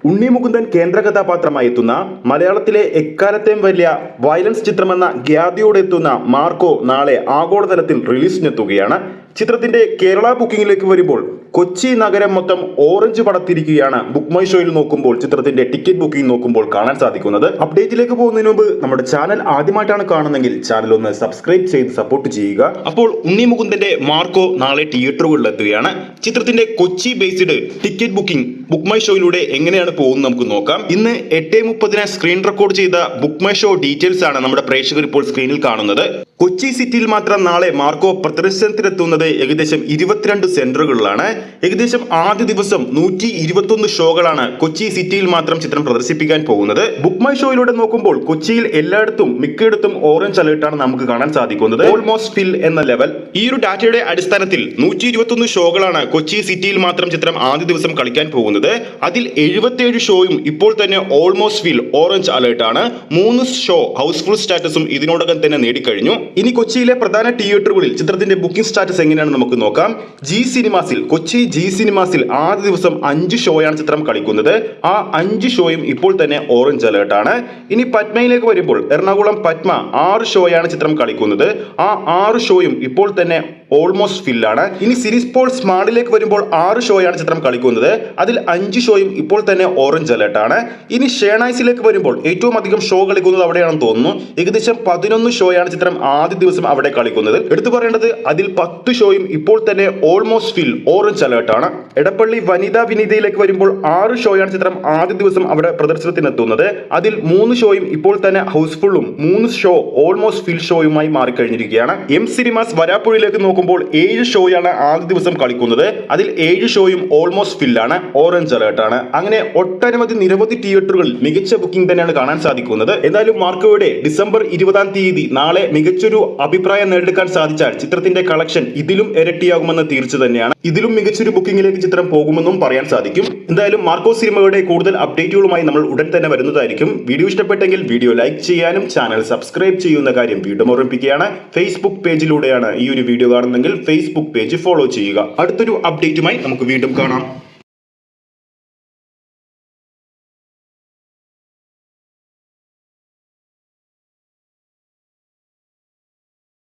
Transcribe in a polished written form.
ഉണ്ണി മുകുന്ദൻ കേന്ദ്ര കഥാപാത്രമായി എത്തുന്ന മലയാളത്തിലെ എക്കാലത്തെയും വലിയ വയലൻസ് ചിത്രമെന്ന ഖ്യാതിയോടെ എത്തുന്ന മാർക്കോ നാളെ ആഗോളതലത്തിൽ റിലീസിനെത്തുകയാണ്. ചിത്രത്തിന്റെ കേരള ബുക്കിംഗിലേക്ക് വരുമ്പോൾ കൊച്ചി നഗരം മൊത്തം ഓറഞ്ച് പടത്തിരിക്കുകയാണ്. ബുക്ക് മൈ ഷോയിൽ നോക്കുമ്പോൾ ചിത്രത്തിന്റെ ടിക്കറ്റ് ബുക്കിംഗ് നോക്കുമ്പോൾ കാണാൻ സാധിക്കുന്നത്. അപ്ഡേറ്റിലേക്ക് പോകുന്നതിന് മുമ്പ് നമ്മുടെ ചാനൽ ആദ്യമായിട്ടാണ് കാണുന്നതെങ്കിൽ ചാനൽ ഒന്ന് സബ്സ്ക്രൈബ് ചെയ്ത് സപ്പോർട്ട് ചെയ്യുക. അപ്പോൾ ഉണ്ണി മുകുന്ദന്റെ മാർക്കോ നാളെ തിയേറ്ററുകളിൽ എത്തുകയാണ്. ചിത്രത്തിന്റെ Kochi based ticket booking Book My ഷോയിലൂടെ എങ്ങനെയാണ് പോകുന്നത് നമുക്ക് നോക്കാം. ഇന്ന് 8:30 സ്ക്രീൻ റെക്കോർഡ് ചെയ്ത ബുക്ക് മൈ ഷോ ഡീറ്റെയിൽസ് ആണ് നമ്മുടെ പ്രേക്ഷകർ ഇപ്പോൾ സ്ക്രീനിൽ കാണുന്നത്. കൊച്ചി സിറ്റിയിൽ മാത്രം നാളെ മാർക്കോ പ്രദർശനത്തിനെത്തുന്നത് ഏകദേശം 22 സെന്ററുകളിലാണ്. ഏകദേശം ആദ്യ ദിവസം 121 ഷോകളാണ് കൊച്ചി സിറ്റിയിൽ മാത്രം ചിത്രം പ്രദർശിപ്പിക്കാൻ പോകുന്നത്. ബുക്ക് മൈ ഷോയിലൂടെ നോക്കുമ്പോൾ കൊച്ചിയിൽ എല്ലായിടത്തും മിക്കയിടത്തും ഓറഞ്ച് അലേർട്ടാണ് നമുക്ക് കാണാൻ സാധിക്കുന്നത്. ഓൾമോസ്റ്റ് ഫിൽ എന്ന ലെവൽ. ഈ ഒരു ഡാറ്റയുടെ അടിസ്ഥാനത്തിൽ 121 ഷോകളാണ് കൊച്ചി സിറ്റിയിൽ മാത്രം ചിത്രം ആദ്യ ദിവസം കളിക്കാൻ പോകുന്നത്. അതിൽ 77 ഷോയും ഇപ്പോൾ തന്നെ ഓൾമോസ്റ്റ് ഫിൽ ഓറഞ്ച് അലേർട്ടാണ്. 3 ഷോ ഹൗസ്ഫുൾ സ്റ്റാറ്റസും ഇതിനോടകം തന്നെ നേടിക്കഴിഞ്ഞു. ഇനി കൊച്ചിയിലെ പ്രധാന തിയേറ്ററുകളിൽ ചിത്രത്തിന്റെ ബുക്കിംഗ് സ്റ്റാറ്റസ് എങ്ങനെയാണ് നമുക്ക് നോക്കാം. കൊച്ചി ജി സിനിമാസിൽ ആദ്യ ദിവസം 5 ഷോയാണ് ചിത്രം കളിക്കുന്നത്. ആ 5 ഷോയും ഇപ്പോൾ തന്നെ ഓറഞ്ച് അലേർട്ടാണ്. ഇനി പത്മയിലേക്ക് വരുമ്പോൾ എറണാകുളം പത്മ 6 ഷോയാണ് ചിത്രം കളിക്കുന്നത്. ആ 6 ഷോയും ഇപ്പോൾ തന്നെ ഓൾമോസ്റ്റ് ഫില്ലാണ്. ഇനി സിരിസ്പോൾ സ്മാർട്ടിലേക്ക് വരുമ്പോൾ 6 ഷോയാണ് ചിത്രം കളിക്കുന്നത്. അതിൽ 5 ഷോയും ഇപ്പോൾ തന്നെ ഓറഞ്ച് അലേർട്ടാണ്. ഇനി ഷേണൈസിലേക്ക് വരുമ്പോൾ ഏറ്റവും അധികം ഷോ കളിക്കുന്നത് അവിടെയാണെന്ന് തോന്നുന്നു. ഏകദേശം 11 ഷോയാണ് ചിത്രം ആദ്യ ദിവസം അവിടെ കളിക്കുന്നത്. എടുത്തു പറയേണ്ടത് അതിൽ 10 ഷോയും ഇപ്പോൾ തന്നെ ഓൾമോസ്റ്റ് ഫിൽ ഓറഞ്ച് അലേർട്ടാണ്. എടപ്പള്ളി വനിതാ വിനീതയിലേക്ക് വരുമ്പോൾ 6 ഷോയാണ് ചിത്രം ആദ്യ ദിവസം അവിടെ പ്രദർശനത്തിനെത്തുന്നത്. അതിൽ 3 ഷോയും ഇപ്പോൾ തന്നെ ഹൗസ്ഫുള്ളും 3 ഷോ ഓൾമോസ്റ്റ് ഫിൽ ഷോയുമായി മാറിക്കഴിഞ്ഞിരിക്കുകയാണ്. എം സിനിമാസ് വരാപ്പുഴയിലേക്ക് നോക്കുമ്പോൾ 7 ഷോയാണ് ആദ്യ ദിവസം കളിക്കുന്നത്. അതിൽ 7 ഷോയും ഓൾമോസ്റ്റ് ഫില്ലാണ്, ഓറഞ്ച് അലേർട്ടാണ്. അങ്ങനെ ഒട്ടനവധി നിരവധി തിയേറ്ററുകളിൽ മികച്ച ബുക്കിംഗ് തന്നെയാണ് കാണാൻ സാധിക്കുന്നത്. എന്തായാലും മാർക്കോയുടെ ഡിസംബർ 20-ാം തീയതി നാളെ മികച്ചൊരു അഭിപ്രായം നേടിയെടുക്കാൻ സാധിച്ചാൽ ചിത്രത്തിന്റെ കളക്ഷൻ ഇതിലും ഇരട്ടിയാകുമെന്ന് തീർച്ച തന്നെയാണ്. ഇതിലും മികച്ചൊരു ബുക്കിംഗിലേക്ക് ചിത്രം പോകുമെന്നും പറയാൻ സാധിക്കും. എന്തായാലും മാർക്കോ സിനിമയുടെ കൂടുതൽ അപ്ഡേറ്റുകളുമായി നമ്മൾ ഉടൻ തന്നെ വരുന്നതായിരിക്കും. വീഡിയോ ഇഷ്ടപ്പെട്ടെങ്കിൽ വീഡിയോ ലൈക്ക് ചെയ്യാനും ചാനൽ സബ്സ്ക്രൈബ് ചെയ്യുന്ന കാര്യം വീണ്ടും ഓർമ്മിപ്പിക്കുകയാണ്. ഫേസ്ബുക്ക് പേജിലൂടെയാണ് ഈ ഒരു വീഡിയോ കാണുന്നതെങ്കിൽ ഫേസ്ബുക്ക് പേജ് ഫോളോ ചെയ്യുക. അടുത്തൊരു അപ്ഡേറ്റുമായി നമുക്ക് വീണ്ടും കാണാം.